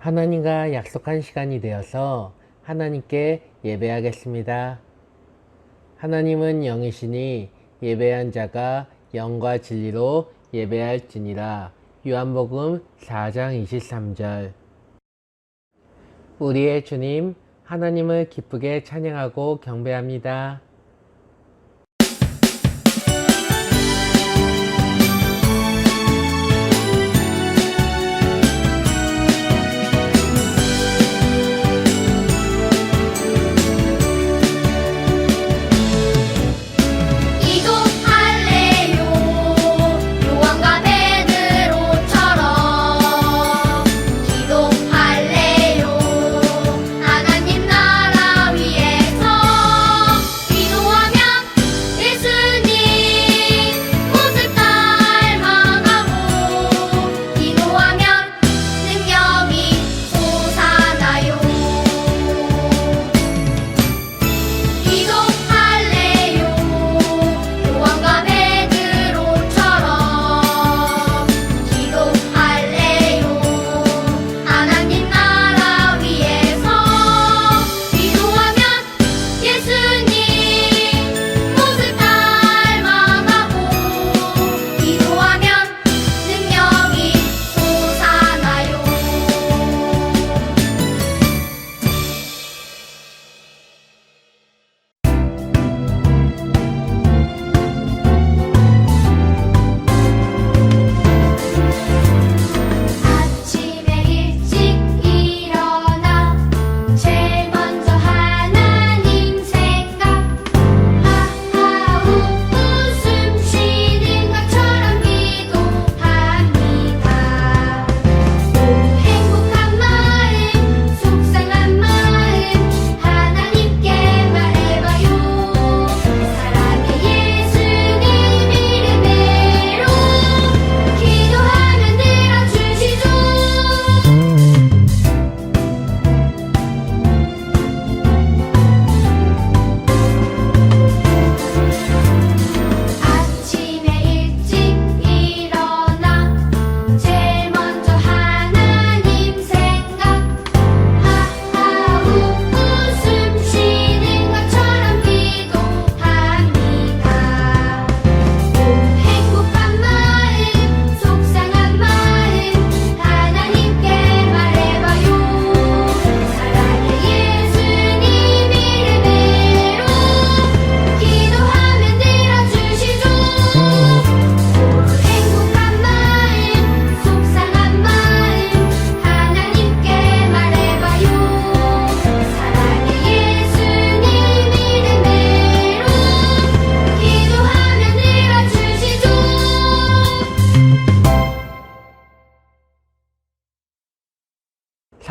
하나님과 약속한 시간이 되어서 하나님께 예배하겠습니다. 하나님은 영이시니 예배한 자가 영과 진리로 예배할지니라. 요한복음 4장 23절. 우리의 주님, 하나님을 기쁘게 찬양하고 경배합니다.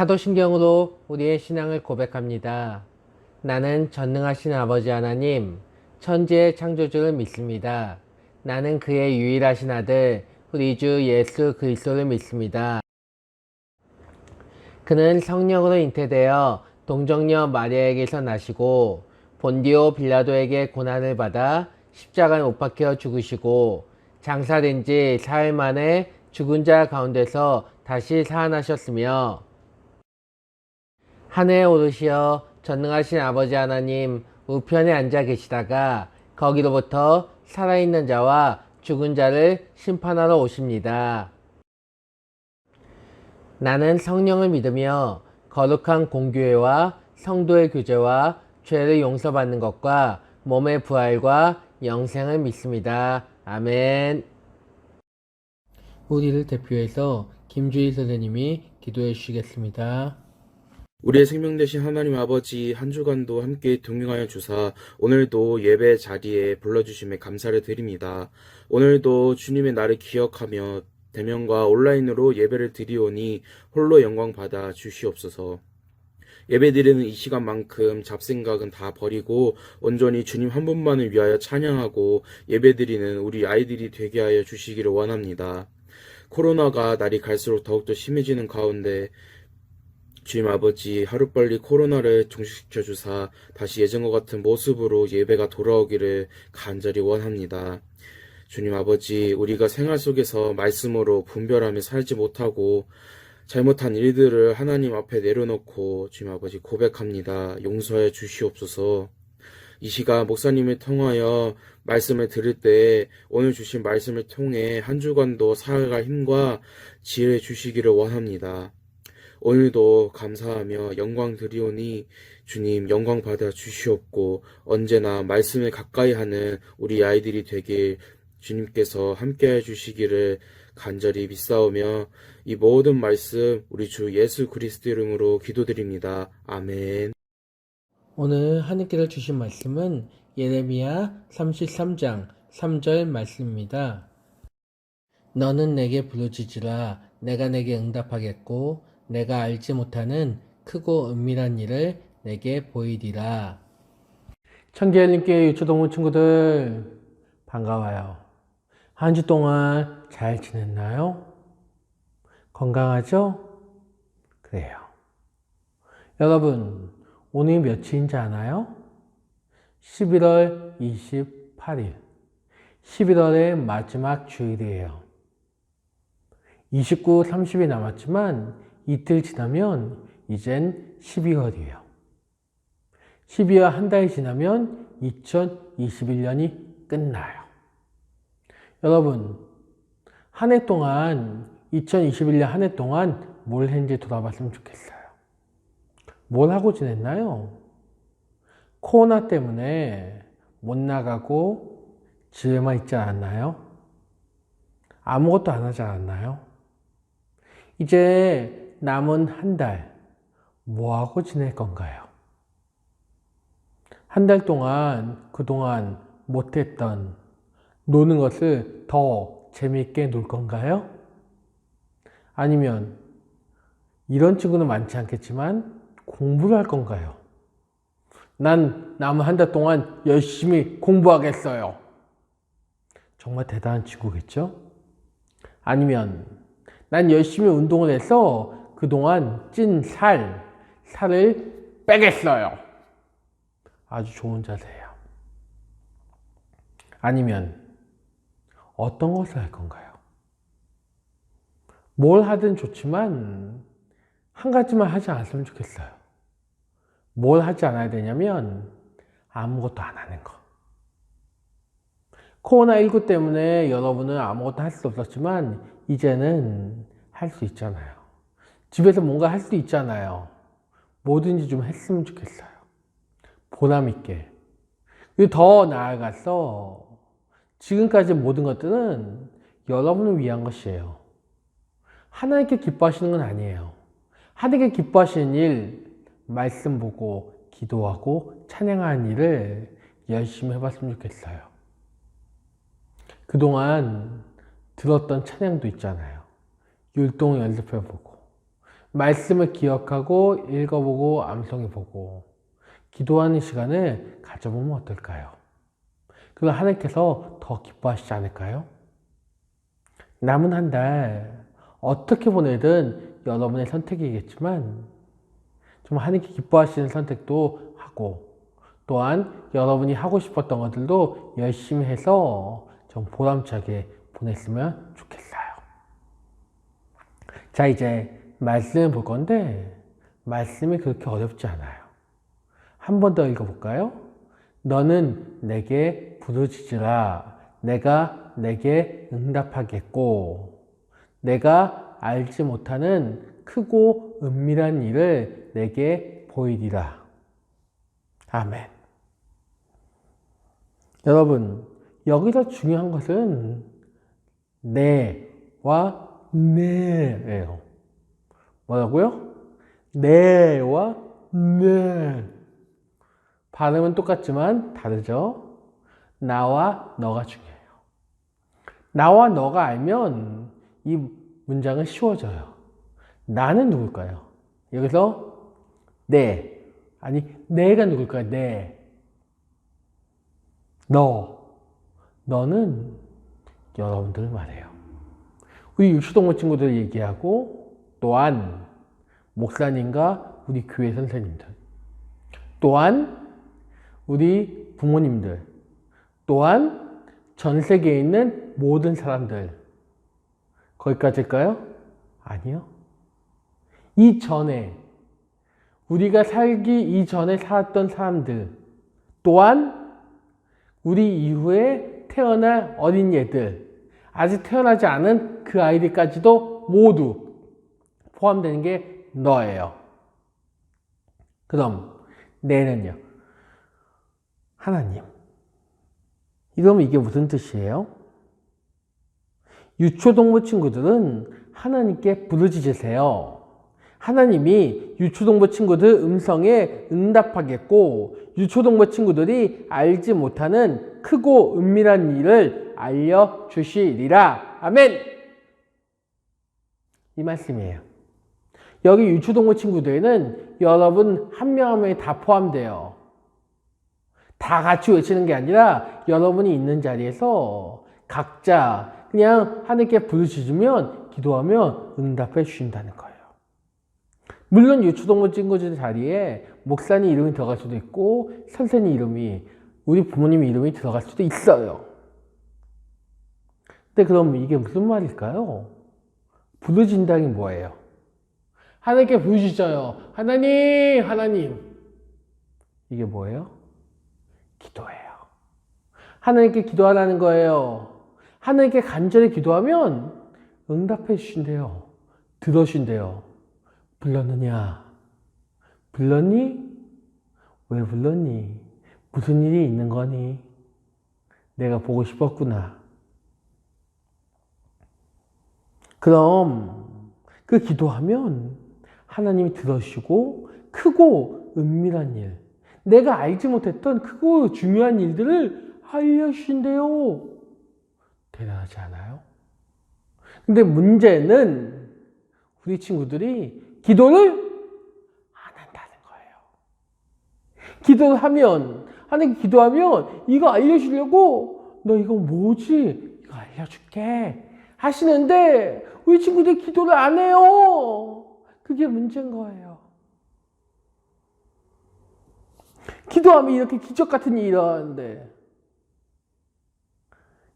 사도신경으로 우리의 신앙을 고백합니다. 나는 전능하신 아버지 하나님, 천지의 창조주를 믿습니다. 나는 그의 유일하신 아들, 우리 주 예수 그리스도를 믿습니다. 그는 성령으로 잉태되어 동정녀 마리아에게서 나시고 본디오 빌라도에게 고난을 받아 십자가에 못 박혀 죽으시고 장사된 지 사흘 만에 죽은 자 가운데서 다시 살아나셨으며 하늘에 오르시어 전능하신 아버지 하나님 우편에 앉아 계시다가 거기로부터 살아있는 자와 죽은 자를 심판하러 오십니다. 나는 성령을 믿으며 거룩한 공교회와 성도의 교제와 죄를 용서받는 것과 몸의 부활과 영생을 믿습니다. 아멘. 우리를 대표해서 김주희 선생님이 기도해 주시겠습니다. 우리의 생명 되신 하나님 아버지, 한 주간도 함께 동행하여 주사 오늘도 예배 자리에 불러주심에 감사를 드립니다. 오늘도 주님의 날을 기억하며 대면과 온라인으로 예배를 드리오니 홀로 영광 받아 주시옵소서. 예배드리는 이 시간만큼 잡생각은 다 버리고 온전히 주님 한 분만을 위하여 찬양하고 예배드리는 우리 아이들이 되게 하여 주시기를 원합니다. 코로나가 날이 갈수록 더욱더 심해지는 가운데 주님 아버지, 하루빨리 코로나를 종식시켜 주사 다시 예전과 같은 모습으로 예배가 돌아오기를 간절히 원합니다. 주님 아버지, 우리가 생활 속에서 말씀으로 분별하며 살지 못하고 잘못한 일들을 하나님 앞에 내려놓고 주님 아버지 고백합니다. 용서해 주시옵소서. 이 시간 목사님을 통하여 말씀을 들을 때 오늘 주신 말씀을 통해 한 주간도 살아갈 힘과 지혜 주시기를 원합니다. 오늘도 감사하며 영광 드리오니 주님 영광 받아 주시옵고 언제나 말씀을 가까이 하는 우리 아이들이 되길 주님께서 함께해 주시기를 간절히 믿사오며 이 모든 말씀 우리 주 예수 그리스도 이름으로 기도드립니다. 아멘. 오늘 하느님께서 주신 말씀은 예레미야 33장 3절 말씀입니다. 너는 내게 부르짖으라 내가 내게 응답하겠고 내가 알지 못하는 크고 은밀한 일을 내게 보이리라. 청계일님께 유초동문 친구들 반가워요. 한 주 동안 잘 지냈나요? 건강하죠? 그래요. 여러분 오늘 며칠인지 아나요? 11월 28일 11월의 마지막 주일이에요. 29, 30이 남았지만 이틀 지나면 이젠 12월이에요. 12월 한 달 지나면 2021년이 끝나요. 여러분 한 해 동안 2021년 한 해 동안 뭘 했는지 돌아봤으면 좋겠어요. 뭘 하고 지냈나요? 코로나 때문에 못 나가고 집에만 있지 않았나요? 아무것도 안 하지 않았나요? 이제 남은 한 달 뭐 하고 지낼 건가요? 한 달 동안 그동안 못했던 노는 것을 더 재미있게 놀 건가요? 아니면 이런 친구는 많지 않겠지만 공부를 할 건가요? 난 남은 한 달 동안 열심히 공부하겠어요. 정말 대단한 친구겠죠? 아니면 난 열심히 운동을 해서 그동안 찐 살을 빼겠어요. 아주 좋은 자세예요. 아니면 어떤 것을 할 건가요? 뭘 하든 좋지만 한 가지만 하지 않았으면 좋겠어요. 뭘 하지 않아야 되냐면 아무것도 안 하는 거. 코로나19 때문에 여러분은 아무것도 할 수 없었지만 이제는 할 수 있잖아요. 집에서 뭔가 할 수 있잖아요. 뭐든지 좀 했으면 좋겠어요. 보람있게. 그리고 더 나아가서 지금까지 모든 것들은 여러분을 위한 것이에요. 하나님께 기뻐하시는 건 아니에요. 하나님께 기뻐하시는 일, 말씀 보고 기도하고 찬양하는 일을 열심히 해봤으면 좋겠어요. 그동안 들었던 찬양도 있잖아요. 율동 연습해보고 말씀을 기억하고 읽어보고 암송해보고 기도하는 시간을 가져보면 어떨까요? 그럼 하나님께서 더 기뻐하시지 않을까요? 남은 한 달 어떻게 보내든 여러분의 선택이겠지만 좀 하나님께 기뻐하시는 선택도 하고 또한 여러분이 하고 싶었던 것들도 열심히 해서 좀 보람차게 보냈으면 좋겠어요. 자, 이제 말씀을 볼 건데 말씀이 그렇게 어렵지 않아요. 한 번 더 읽어볼까요? 너는 내게 부르짖으라 내가 내게 응답하겠고 내가 알지 못하는 크고 은밀한 일을 내게 보이리라. 아멘. 여러분 여기서 중요한 것은 네와 네예요. 뭐라고요? 네와 네. 발음은 똑같지만 다르죠? 나와 너가 중요해요. 나와 너가 알면 이 문장은 쉬워져요. 나는 누굴까요? 여기서 네. 아니 내가 누굴까요? 네. 너는 여러분들 말해요. 우리 유초동물 친구들 얘기하고 또한 목사님과 우리 교회 선생님들 또한 우리 부모님들 또한 전 세계에 있는 모든 사람들 거기까지일까요? 아니요. 이전에, 우리가 살기 이전에 살았던 사람들, 또한 우리 이후에 태어날 어린 얘들, 아직 태어나지 않은 그 아이들까지도 모두 포함되는 게 너예요. 그럼 내는요? 하나님. 이러면 이게 무슨 뜻이에요? 유초동물 친구들은 하나님께 부르짖으세요. 하나님이 유초동물 친구들 음성에 응답하겠고, 유초동물 친구들이 알지 못하는 크고 은밀한 일을 알려주시리라. 아멘! 이 말씀이에요. 여기 유초동물 친구들에는 여러분 한 명 한 명이 다 포함돼요. 다 같이 외치는 게 아니라 여러분이 있는 자리에서 각자 그냥 하나님께 부르짖으면, 기도하면 응답해 주신다는 거예요. 물론 유초동물 친구들 자리에 목사님 이름이 들어갈 수도 있고, 선생님 이름이, 우리 부모님 이름이 들어갈 수도 있어요. 근데 그럼 이게 무슨 말일까요? 부르짖는다는 게 뭐예요? 하나님께 부르짖어요. 하나님, 하나님. 이게 뭐예요? 기도예요. 하나님께 기도하라는 거예요. 하나님께 간절히 기도하면 응답해 주신대요. 들어주신대요. 불렀느냐? 불렀니? 왜 불렀니? 무슨 일이 있는 거니? 내가 보고 싶었구나. 그럼 그 기도하면 하나님이 들어주시고 크고 은밀한 일, 내가 알지 못했던 크고 중요한 일들을 알려주신대요. 대단하지 않아요? 근데 문제는 우리 친구들이 기도를 안 한다는 거예요. 기도를 하면, 하나님께 기도하면 이거 알려주려고, 너 이거 뭐지? 이거 알려줄게 하시는데 우리 친구들 기도를 안 해요. 그게 문제인 거예요. 기도하면 이렇게 기적 같은 일이 일어나는데,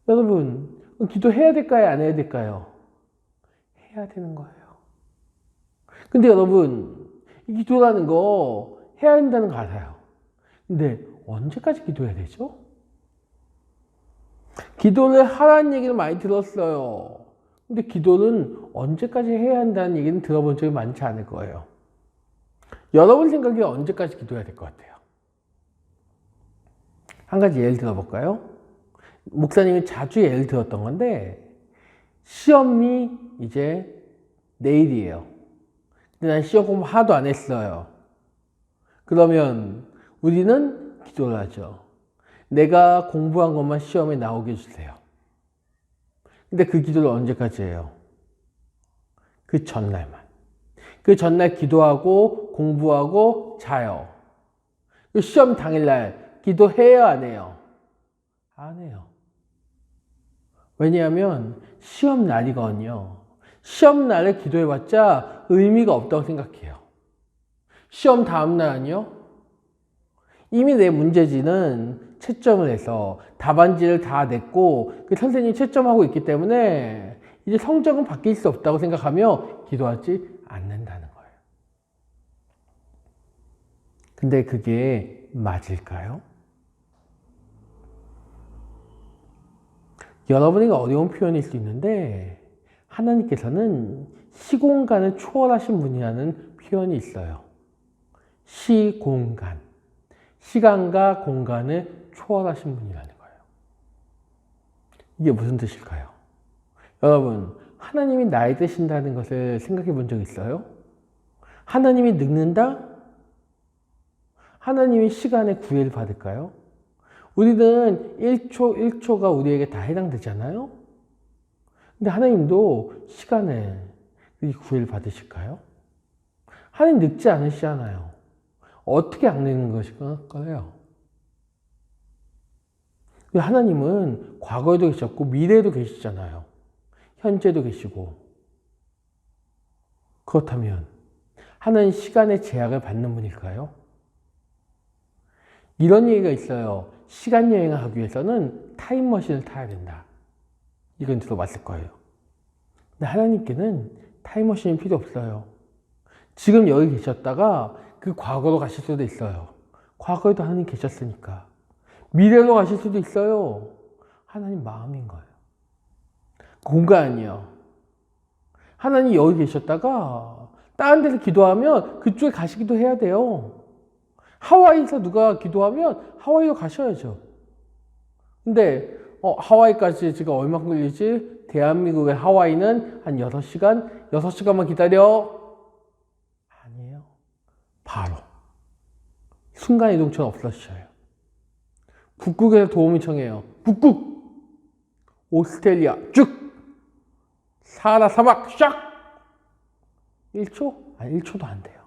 여러분, 기도해야 될까요? 안 해야 될까요? 해야 되는 거예요. 근데 여러분, 이 기도라는 거 해야 한다는 거 알아요. 근데 언제까지 기도해야 되죠? 기도를 하라는 얘기를 많이 들었어요. 근데 기도는 언제까지 해야 한다는 얘기는 들어본 적이 많지 않을 거예요. 여러분 생각에 언제까지 기도해야 될 것 같아요? 한 가지 예를 들어볼까요? 목사님이 자주 예를 들었던 건데, 시험이 이제 내일이에요. 근데 난 시험 공부 하나도 안 했어요. 그러면 우리는 기도를 하죠. 내가 공부한 것만 시험에 나오게 해주세요. 근데 그 기도를 언제까지 해요? 그 전날만. 그 전날 기도하고 공부하고 자요. 그 시험 당일날 기도해요, 안 해요? 안 해요. 왜냐하면 시험 날이거든요. 시험 날에 기도해봤자 의미가 없다고 생각해요. 시험 다음날 아니요? 이미 내 문제지는 채점을 해서 답안지를 다 냈고 그 선생님이 채점하고 있기 때문에 이제 성적은 바뀔 수 없다고 생각하며 기도하지 않는다는 거예요. 근데 그게 맞을까요? 여러분에게 어려운 표현일 수 있는데, 하나님께서는 시공간을 초월하신 분이라는 표현이 있어요. 시공간. 시간과 공간을 초월하신 분이라는 거예요. 이게 무슨 뜻일까요? 여러분, 하나님이 나이 드신다는 것을 생각해 본 적 있어요? 하나님이 늙는다? 하나님이 시간에 구애를 받을까요? 우리는 1초 1초가 우리에게 다 해당되잖아요? 근데 하나님도 시간에 구애를 받으실까요? 하나님 늙지 않으시잖아요. 어떻게 안 늙는 것일까요? 하나님은 과거에도 계셨고 미래에도 계시잖아요. 현재도 계시고. 그렇다면 하나님 시간의 제약을 받는 분일까요? 이런 얘기가 있어요. 시간 여행을 하기 위해서는 타임머신을 타야 된다. 이건 들어봤을 거예요. 근데 하나님께는 타임머신이 필요 없어요. 지금 여기 계셨다가 그 과거로 가실 수도 있어요. 과거에도 하나님 계셨으니까. 미래로 가실 수도 있어요. 하나님 마음인 거예요. 공간이요. 하나님 여기 계셨다가 다른 데서 기도하면 그쪽에 가시기도 해야 돼요. 하와이에서 누가 기도하면 하와이로 가셔야죠. 근데 하와이까지 지금 얼마큼 걸리지? 대한민국의 하와이는 한 6시간? 6시간만 기다려? 아니에요. 바로. 순간이동처럼 없어지셔요. 북극에서 도움을 청해요. 북극! 오스트레일리아 쭉! 사하라 사막 샥! 1초? 아니 1초도 안 돼요.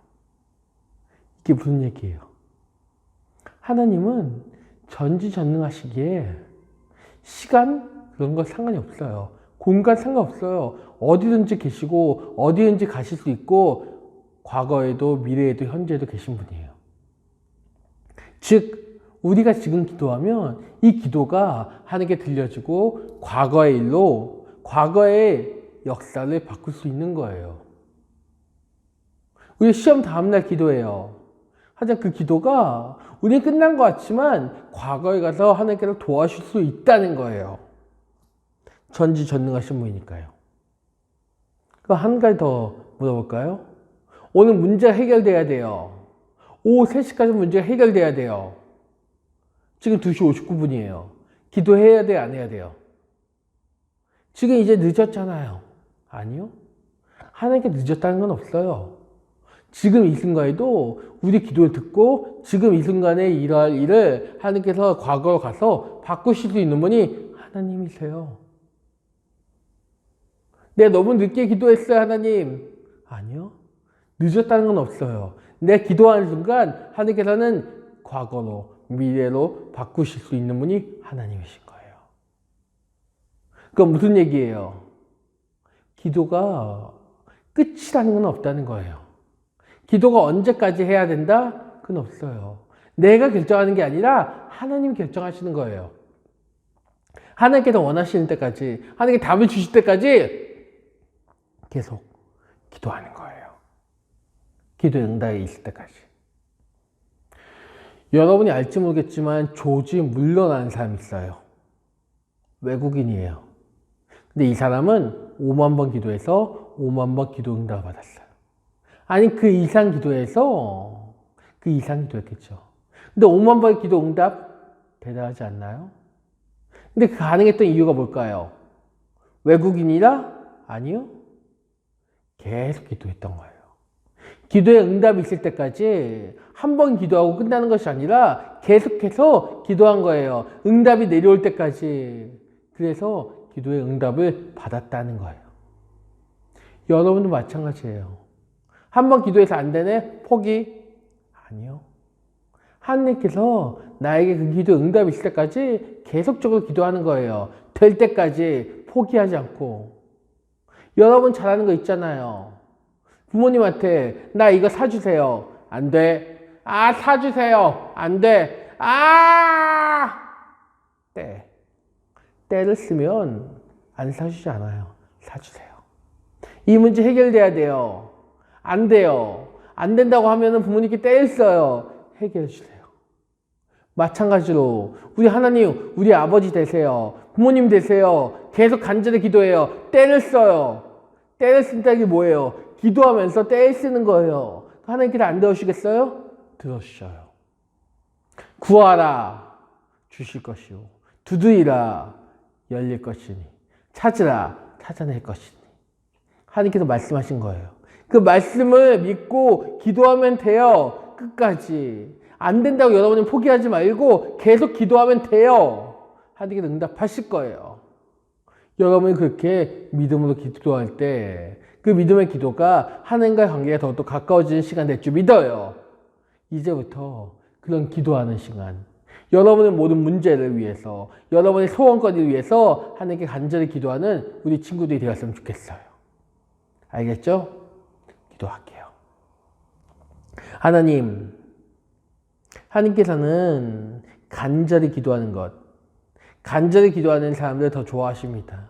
이게 무슨 얘기예요? 하나님은 전지전능하시기에 시간 그런 거 상관이 없어요. 공간 상관없어요. 어디든지 계시고 어디든지 가실 수 있고 과거에도 미래에도 현재에도 계신 분이에요. 즉 우리가 지금 기도하면 이 기도가 하나님께 들려지고 과거의 일로 과거의 역사를 바꿀 수 있는 거예요. 우리 시험 다음날 기도해요. 하지만 그 기도가 우리는 끝난 것 같지만 과거에 가서 하나님께서 도와줄 수 있다는 거예요. 전지전능하신 분이니까요. 그럼 한 가지 더 물어볼까요? 오늘 문제가 해결돼야 돼요. 오후 3시까지 문제가 해결돼야 돼요. 지금 2시 59분이에요. 기도해야 돼요? 안 해야 돼요? 지금 이제 늦었잖아요. 아니요. 하나님께 늦었다는 건 없어요. 지금 이 순간에도 우리 기도를 듣고 지금 이 순간에 일어날 일을 하나님께서 과거로 가서 바꾸실 수 있는 분이 하나님이세요. 내가 너무 늦게 기도했어요, 하나님. 아니요. 늦었다는 건 없어요. 내가 기도하는 순간 하나님께서는 과거로, 미래로 바꾸실 수 있는 분이 하나님이신 거예요. 그건 무슨 얘기예요? 기도가 끝이라는 건 없다는 거예요. 기도가 언제까지 해야 된다? 그건 없어요. 내가 결정하는 게 아니라 하나님이 결정하시는 거예요. 하나님께서 원하시는 때까지, 하나님께 답을 주실 때까지 계속 기도하는 거예요. 기도의 응답이 있을 때까지. 여러분이 알지 모르겠지만 조지 물러나는 사람이 있어요. 외국인이에요. 근데 이 사람은 5만 번 기도해서 5만 번 기도 응답을 받았어요. 아니 그 이상 기도해서 그 이상 기도했겠죠. 근데 5만 번 기도 응답 대단하지 않나요? 근데 그 가능했던 이유가 뭘까요? 외국인이라? 아니요. 계속 기도했던 거예요. 기도에 응답이 있을 때까지 한 번 기도하고 끝나는 것이 아니라 계속해서 기도한 거예요. 응답이 내려올 때까지. 그래서 기도의 응답을 받았다는 거예요. 여러분도 마찬가지예요. 한 번 기도해서 안 되네? 포기? 아니요. 하나님께서 나에게 그 기도 응답이 있을 때까지 계속적으로 기도하는 거예요. 될 때까지 포기하지 않고. 여러분 잘하는 거 있잖아요. 부모님한테 나 이거 사주세요. 안 돼. 아 사주세요. 안 돼. 아 때. 때를 쓰면 안 사주지 않아요. 사주세요. 이 문제 해결돼야 돼요. 안 돼요. 안 된다고 하면 부모님께 때를 써요. 해결해 주세요. 마찬가지로 우리 하나님, 우리 아버지 되세요. 부모님 되세요. 계속 간절히 기도해요. 때를 써요. 때를 쓴다는 게 뭐예요? 기도하면서 때를 쓰는 거예요. 하나님께서 안 들어주시겠어요? 들어주셔요. 구하라 주실 것이요. 두드리라 열릴 것이니. 찾으라 찾아낼 것이니. 하나님께서 말씀하신 거예요. 그 말씀을 믿고 기도하면 돼요. 끝까지. 안 된다고 여러분이 포기하지 말고 계속 기도하면 돼요. 하나님께서 응답하실 거예요. 여러분이 그렇게 믿음으로 기도할 때 그 믿음의 기도가 하나님과의 관계가 더욱더 가까워지는 시간 될 줄 믿어요. 이제부터 그런 기도하는 시간, 여러분의 모든 문제를 위해서, 여러분의 소원거리를 위해서 하나님께 간절히 기도하는 우리 친구들이 되었으면 좋겠어요. 알겠죠? 기도할게요. 하나님께서는 간절히 기도하는 것, 간절히 기도하는 사람들을 더 좋아하십니다.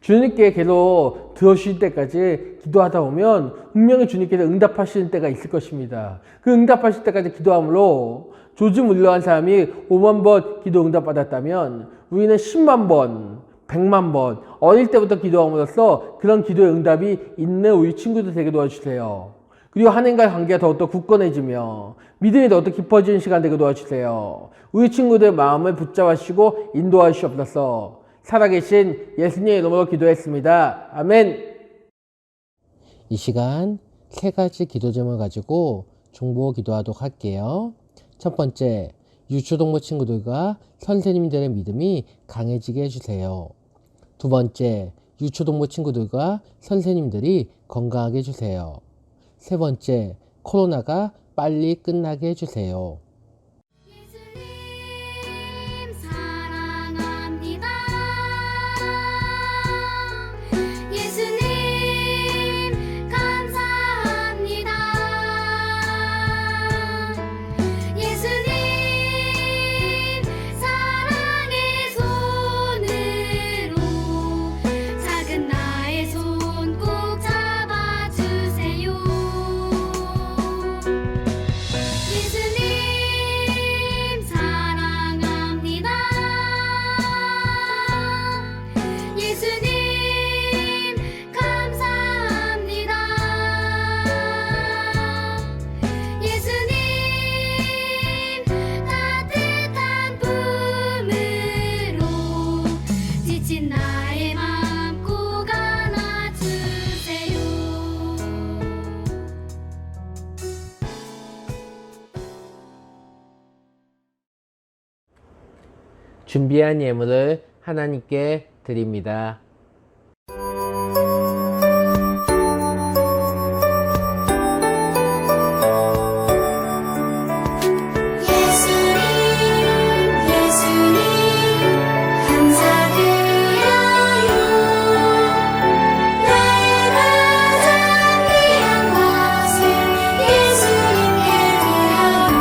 주님께 계속 들어주실 때까지 기도하다 보면 분명히 주님께서 응답하시는 때가 있을 것입니다. 그 응답하실 때까지 기도함으로 조지 물러한 사람이 5만 번 기도 응답받았다면 우리는 10만 번, 100만 번 어릴 때부터 기도함으로써 그런 기도의 응답이 있는 우리 친구들 되게 도와주세요. 그리고 하나님과의 관계가 더욱더 굳건해지며 믿음이 더욱더 깊어지는 시간 되게 도와주세요. 우리 친구들의 마음을 붙잡으시고 인도하시옵소서. 살아계신 예수님의 이름으로 기도했습니다. 아멘. 이 시간 세 가지 기도 제목을 가지고 중보 기도하도록 할게요. 첫 번째, 유초동부 친구들과 선생님들의 믿음이 강해지게 해주세요. 두 번째, 유초동부 친구들과 선생님들이 건강하게 해주세요. 세 번째, 코로나가 빨리 끝나게 해주세요. 예수님 사랑합니다. 예수님 감사합니다. 예수님 사랑의 손으로 작은 나의 손 꼭 잡아주세요. 예수님 사랑합니다. 예수님 감사합니다. 예수님 따뜻한 품으로 지친 나의 맘 꼭 안아주세요. 준비한 예물을 하나님께 드립니다. 예수님 예수님 감사드려요. 나의 가장 귀한 것을 예수님께 드려요.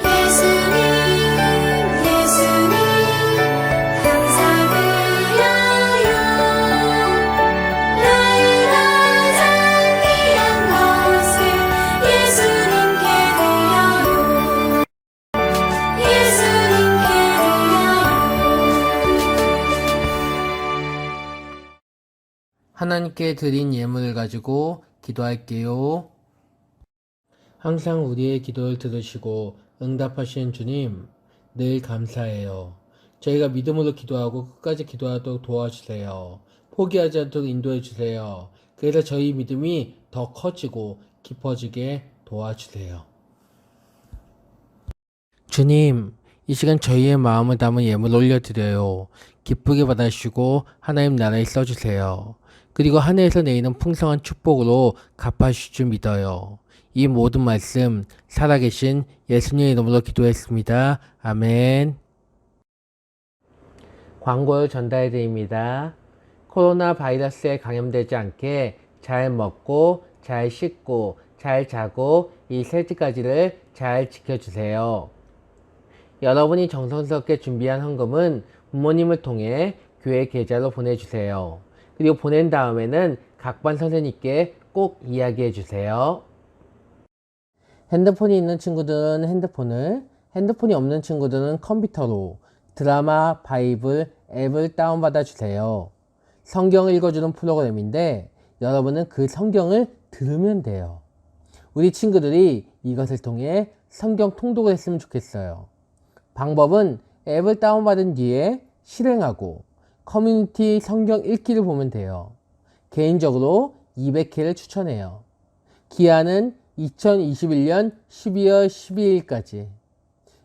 예수님 예수님 감사드려요. 나의 가장 귀한 것을 예수님께 드려요. 예수님께 드려요. 하나님께 드린 예물을 가지고 기도할게요. 항상 우리의 기도를 들으시고 응답하시는 주님, 늘 감사해요. 저희가 믿음으로 기도하고 끝까지 기도하도록 도와주세요. 포기하지 않도록 인도해 주세요. 그래서 저희 믿음이 더 커지고 깊어지게 도와주세요. 주님, 이 시간 저희의 마음을 담은 예물 올려드려요. 기쁘게 받아주시고 하나님 나라에 써주세요. 그리고 하늘에서 내리는 풍성한 축복으로 갚아주실 줄 믿어요. 이 모든 말씀 살아계신 예수님의 이름으로 기도했습니다. 아멘. 광고를 전달해 드립니다. 코로나 바이러스에 감염되지 않게 잘 먹고 잘 씻고 잘 자고 이 세 가지를 잘 지켜주세요. 여러분이 정성스럽게 준비한 헌금은 부모님을 통해 교회 계좌로 보내주세요. 그리고 보낸 다음에는 각반 선생님께 꼭 이야기해 주세요. 핸드폰이 있는 친구들은 핸드폰을, 핸드폰이 없는 친구들은 컴퓨터로 드라마 바이블 앱을 다운받아 주세요. 성경을 읽어주는 프로그램인데 여러분은 그 성경을 들으면 돼요. 우리 친구들이 이것을 통해 성경 통독을 했으면 좋겠어요. 방법은 앱을 다운받은 뒤에 실행하고 커뮤니티 성경 읽기를 보면 돼요. 개인적으로 200회를 추천해요. 기한은 2021년 12월 12일까지.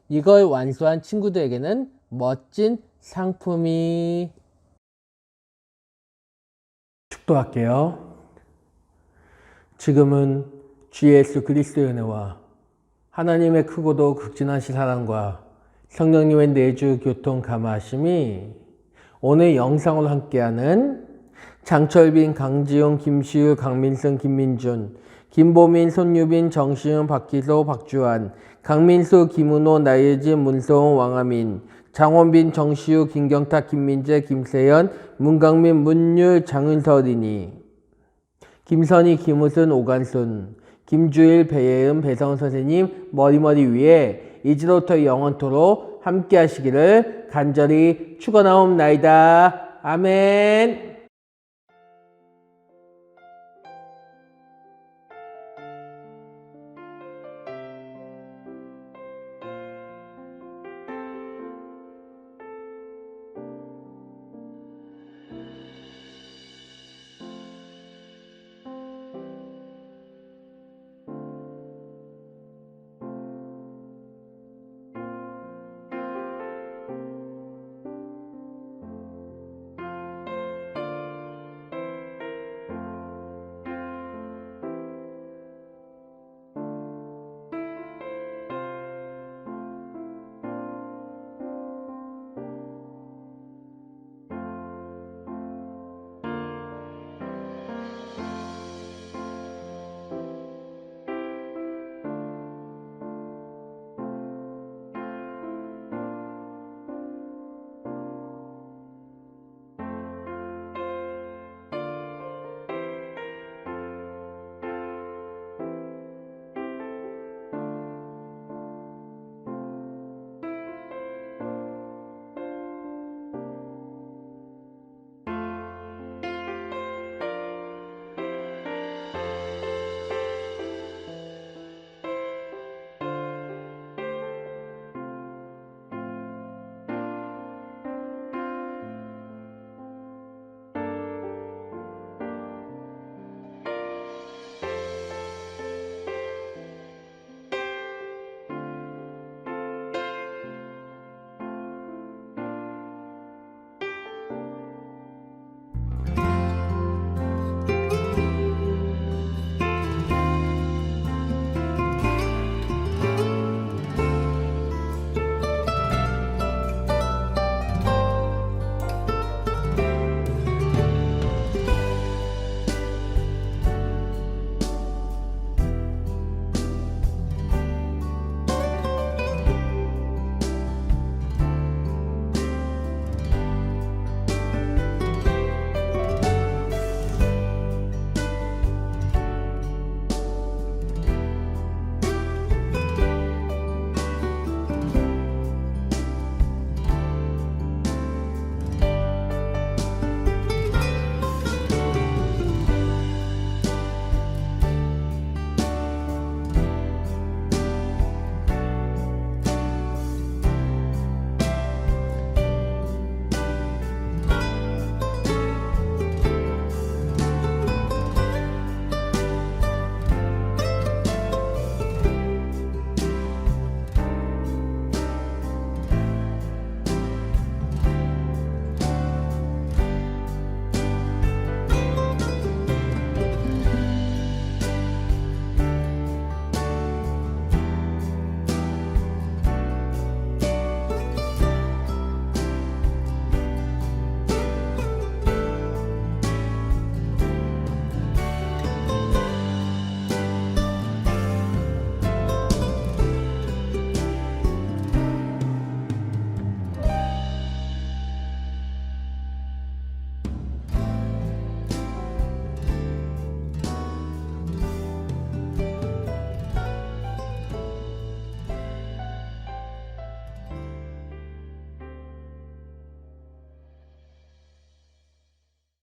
이걸 완수한 친구들에게는 멋진 상품이. 축도할게요. 지금은 주 예수 그리스도의 은혜와 하나님의 크고도 극진하신 사랑과 성령님의 내주 교통 감화하심이 오늘 영상으로 함께하는 장철빈, 강지용, 김시우, 강민성, 김민준, 김보민, 손유빈, 정시은, 박기소, 박주환, 강민수, 김은호, 나예진, 문소은, 왕하민, 장원빈, 정시우, 김경탁, 김민재, 김세연, 문강민, 문율, 장은서린이, 김선희, 김우순, 오간순, 김주일, 배예은, 배성은 선생님 머리머리 위에 이제로부터 영원토록 함께 하시기를 간절히 축원하옵나이다. 아멘.